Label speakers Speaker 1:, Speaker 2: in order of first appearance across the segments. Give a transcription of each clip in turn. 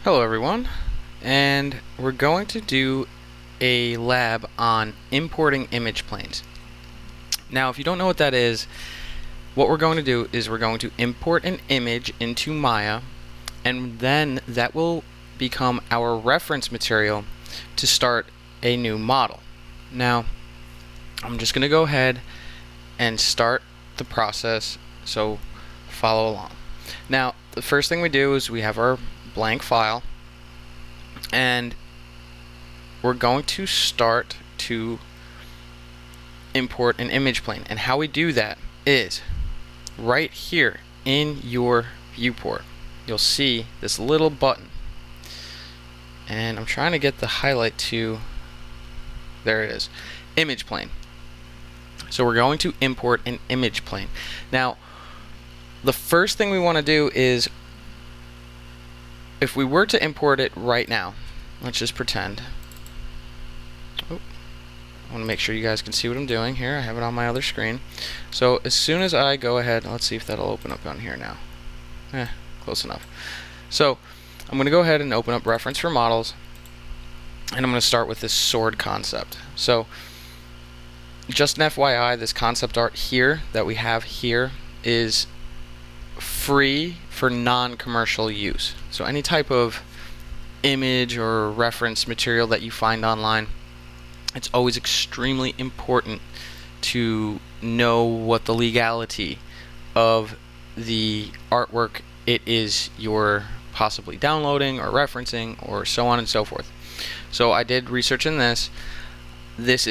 Speaker 1: Hello everyone, and we're going to do a lab on importing image planes. Now if you don't know what that is, what we're going to do is we're going to import an image into Maya, and then that will become our reference material to start a new model. Now I'm just going to go ahead and start the process, so follow along. Now the first thing we do is we have our blank file, and we're going to start to import an image plane. And how we do that is right here in your viewport you'll see this little button, and I'm trying to get the highlight to, there it is, image plane. So we're going to import an image plane. Now the first thing we want to do is, if we were to import it right now, let's just pretend. Oh, I want to make sure you guys can see what I'm doing here. I have it on my other screen. So as soon as I go ahead, let's see if that'll open up on here now. Close enough. So I'm going to go ahead and open up reference for models, and I'm going to start with this sword concept. So just an FYI, this concept art here that we have here is free for non-commercial use. So any type of image or reference material that you find online, it's always extremely important to know what the legality of the artwork it is you're possibly downloading or referencing, or so on and so forth. So I did research in this. This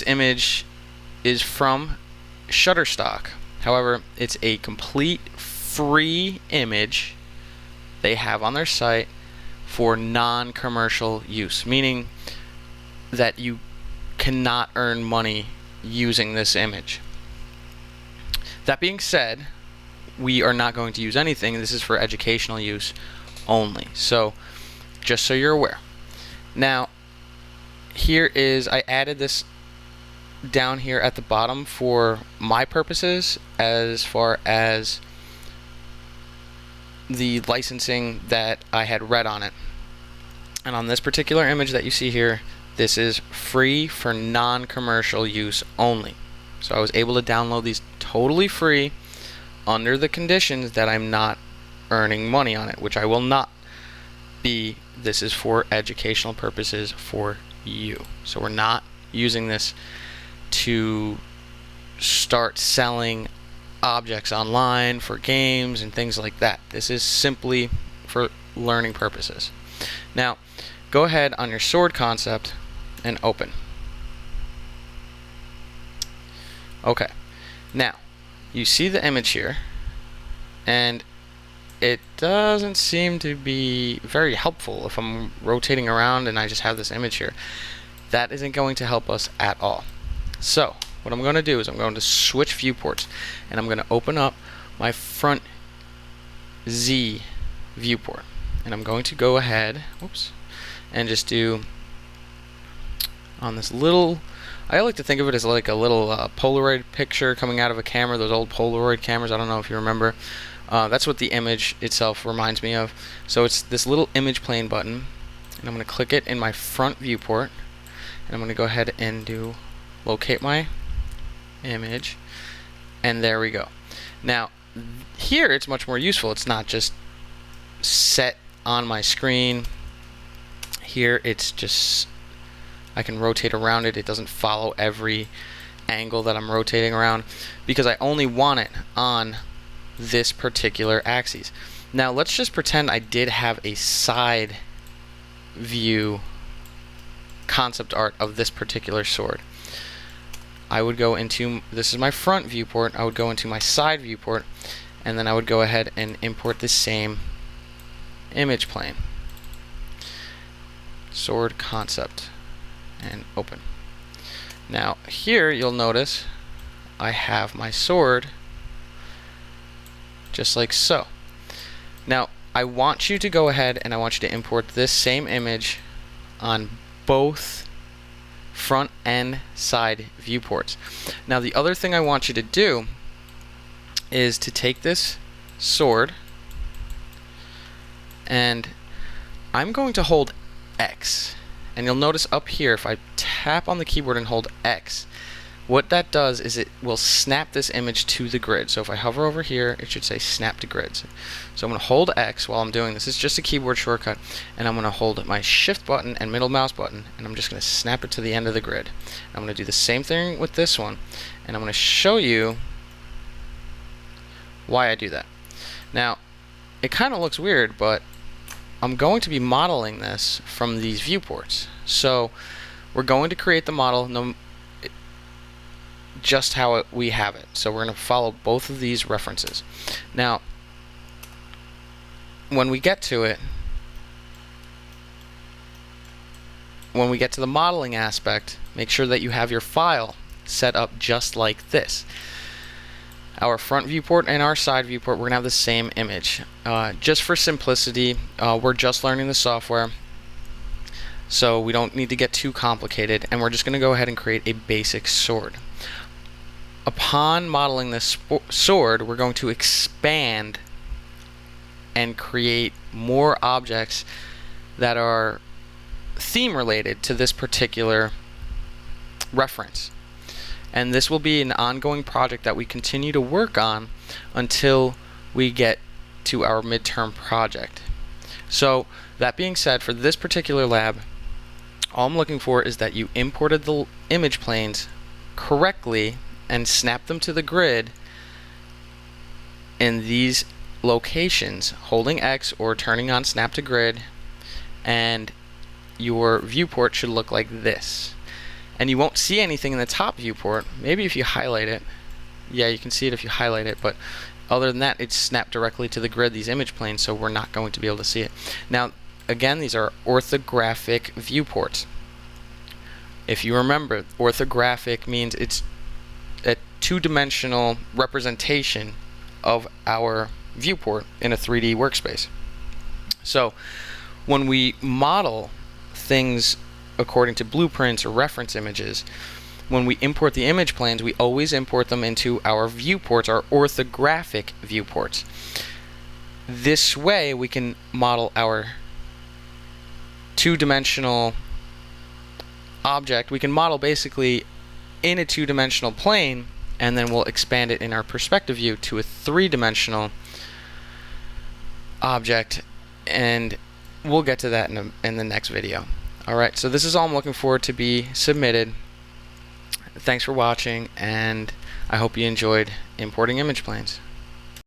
Speaker 1: image is from Shutterstock. However, it's a complete free image they have on their site for non-commercial use, meaning that you cannot earn money using this image. That being said, we are not going to use anything. This is for educational use only. So just so you're aware. Now here is, I added this down here at the bottom for my purposes as far as the licensing that I had read on it. And on this particular image that you see here, this is free for non-commercial use only. So I was able to download these totally free under the conditions that I'm not earning money on it, which I will not be. This is for educational purposes for you. So we're not using this to start selling objects online for games and things like that. This is simply for learning purposes. Now go ahead on your sword concept and open. Okay, now you see the image here, and it doesn't seem to be very helpful if I'm rotating around and I just have this image here. That isn't going to help us at all. So what I'm going to do is I'm going to switch viewports, and I'm going to open up my front Z viewport, and I'm going to go ahead, and just do on this little, I like to think of it as like a little Polaroid picture coming out of a camera, those old Polaroid cameras. I don't know if you remember. That's what the image itself reminds me of. So it's this little image plane button, and I'm going to click it in my front viewport, and I'm going to go ahead and do locate my image, and there we go. Now here it's much more useful. It's not just set on my screen. Here it's just, I can rotate around it. It doesn't follow every angle that I'm rotating around, because I only want it on this particular axis. Now let's just pretend I did have a side view concept art of this particular sword. I would go into, this is my front viewport, I would go into my side viewport, and then I would go ahead and import the same image plane. Sword concept, and open. Now here you'll notice I have my sword just like so. Now I want you to go ahead and I want you to import this same image on both front and side viewports. Now the other thing I want you to do is to take this sword and I'm going to hold X, and you'll notice up here if I tap on the keyboard and hold X, what that does is it will snap this image to the grid. So if I hover over here, it should say snap to grids. So I'm going to hold X while I'm doing this. It's just a keyboard shortcut, and I'm going to hold my shift button and middle mouse button, and I'm just going to snap it to the end of the grid. I'm going to do the same thing with this one, and I'm going to show you why I do that. Now, it kind of looks weird, but I'm going to be modeling this from these viewports. So we're going to create the model just how we have it. So we're going to follow both of these references. Now, when we get to it, when we get to the modeling aspect, make sure that you have your file set up just like this. Our front viewport and our side viewport, we're going to have the same image. Just for simplicity, we're just learning the software, so we don't need to get too complicated, and we're just going to go ahead and create a basic sword. Upon modeling this sword, we're going to expand and create more objects that are theme related to this particular reference. And this will be an ongoing project that we continue to work on until we get to our midterm project. So that being said, for this particular lab, all I'm looking for is that you imported the image planes correctly and snap them to the grid in these locations, holding X or turning on snap to grid, and your viewport should look like this. And you won't see anything in the top viewport. Maybe if you highlight it, yeah, you can see it if you highlight it, but other than that, it's snapped directly to the grid, these image planes, so we're not going to be able to see it. Now, again, these are orthographic viewports. If you remember, orthographic means it's a two-dimensional representation of our viewport in a 3D workspace. So when we model things according to blueprints or reference images, when we import the image planes, we always import them into our viewports, our orthographic viewports. This way we can model our two-dimensional object. We can model basically in a two-dimensional plane, and then we'll expand it in our perspective view to a three-dimensional object, and we'll get to that in the next video. Alright, so this is all I'm looking for to be submitted. Thanks for watching, and I hope you enjoyed importing image planes.